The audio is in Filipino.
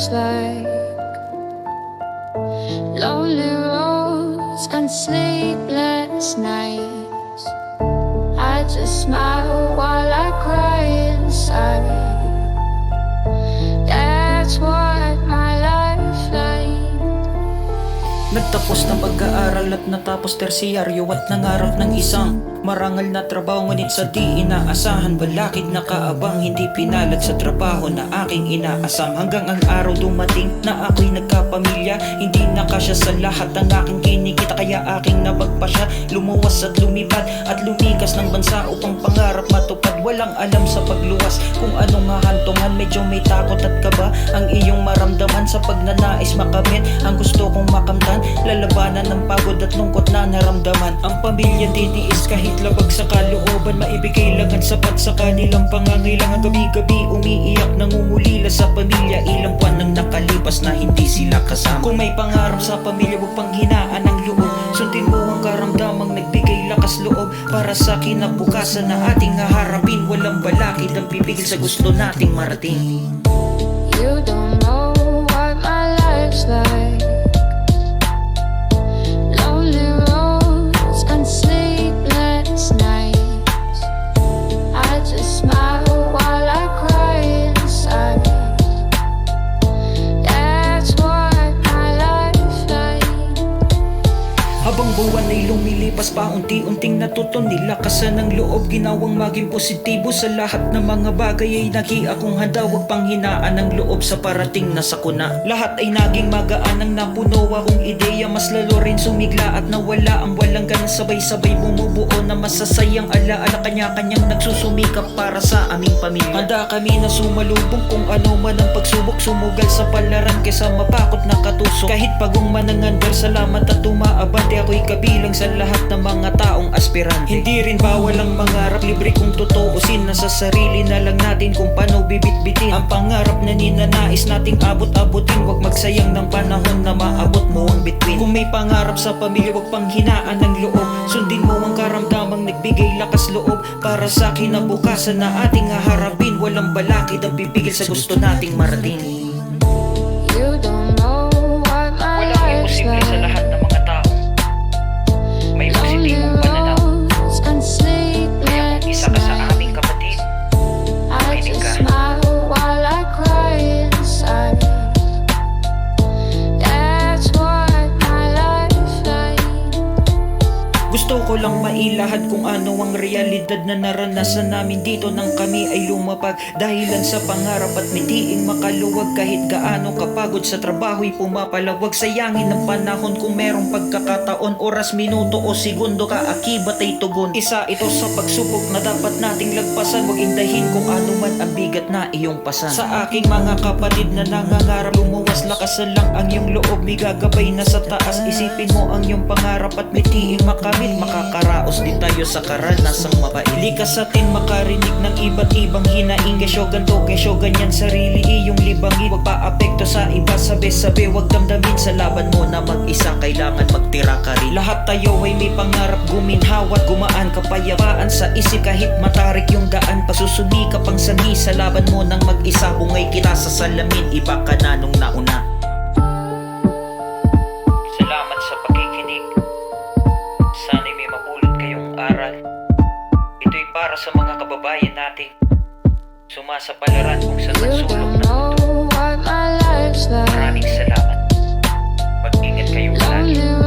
life's like. Lonely roads and sleepless nights. I just smile while I cry inside. That's what my life's like. Nagtapos ng pag-aaral at natapos tersyaryo at nangarap ng isang marangal na trabaho, ngunit sa di inaasahan balakid nakaabang, hindi pinalad sa trabaho na aking inaasam. Hanggang ang araw dumating na ako'y nagkapamilya, hindi nakasya sa lahat ng aking kinikita, kaya aking napagpasya, lumuwas at lumipad at lumikas ng bansa upang pangarap matupad. Walang alam sa pagluwas kung anong hahantungan, medyo may takot at kaba ang iyong maramdaman sa pagnanais makamit ang gusto kong makamtan. Lalabanan ng pagod at lungkot na naramdaman. Ang pamilya titiis kahit labag sa kalooban, maibigay lang at sapat sa kanilang pangangailangan. Gabi-gabi umiiyak, nangungulila sa pamilya, ilang buwan nang nakalipas na hindi sila kasama. Kung may pangarap sa pamilya, huwag panghinaan ang loob. Sundin mo ang karamdamang nagbigay lakas loob para sa kinabukasan na ating haharapin. Walang balakid ang pipigil sa gusto nating marating. You don't know what my life's like. Lonely roads and sleepless nights. I just smile while I cry inside. That's what my life's like. Habang buwan ay lumilipas pa, unti-unting natuto nilakasan ng loob, ginawang maging positibo sa lahat ng mga bagay ay naging akong handa. Huwag panghinaan ng loob sa parating na sakuna. Lahat ay naging magaan ang napuno akong ideya, mas lalo rin sumigla at nawala ang walang ganang sabay-sabay bumubuo na masasayang alaala. Kanya-kanyang nagsusumikap para sa aming pamilya. Handa kami na sumalubong kung ano man ang pagsubok, sumugal sa palaran kaysa mapakot na katusok. Kahit pagong manangandar, salamat at umaabante, ako'y kabilang sa lahat ng mga taong aspirante. Hindi rin bawal ang mangarap, libre kung tutuusin, nasa sarili na lang natin kung paano bibit-bitin ang pangarap na ninanais nating abot-abutin. Huwag magsayang ng panahon na maabot mo ang bituin. Kung may pangarap sa pamilya, huwag panghinaan ng loob. Sundin mo ang karamdamang nagbigay lakas loob para sa kinabukasan na ating haharapin. Walang balakid ang pipigil sa gusto nating marating. You don't know what my Walang life's imposible sa like. lahat ng mga tao. May Lonely positibong pananaw. roads and Kaya kung sleepless isa ka sa nights. aming kapatid, I makinig just ka. smile while I cry inside. That's what my life's like. Gusto ko lang mailahad kung ano ang realidad na naranasan namin dito nang kami ay lumapag. Dahilan sa pangarap at mitiing makaluwag, kahit gaano kapagod sa trabaho'y pumapalawag. Sayangin ng panahon kung merong pagkakataon, oras, minuto o segundo ka akibat ay tugon. Isa ito sa pagsubok na dapat nating lagpasan. Huwag indahin kung ano man ang bigat na iyong pasan. Sa aking mga kapatid na nangangarap, lumuwas, lakasan lang ang iyong loob, may gagabay na sa taas. Isipin mo ang iyong pangarap at mitiing makamit. Makakaraos din tayo sa karanasang mapait. Likas sa atin makarinig ng iba't ibang hinaing. Kesyo ganto, kesyo ganyan, sarili iyong libangin. Huwag pa-apekto sa iba, sabi-sabi, huwag damdamin sa laban mo na mag-isa. Kailangan magtira ka rin. Lahat tayo ay may pangarap, guminhawat, gumaan, kapayapaan sa isip kahit matarik yung daan. Pagsusumikap ang sanhi sa laban mo nang mag-isa. Bungay kita sa salamin, iba ka na nung nauna. Salamat sa pakikinig. Sana'y may mapulot kayong aral. Ito'y para sa mga kababayan natin sumasapalaran kung saan You nagsulok don't ng know mundo. what my life's like. Maraming salamat. Mag-ingat kayong lagi. Lonely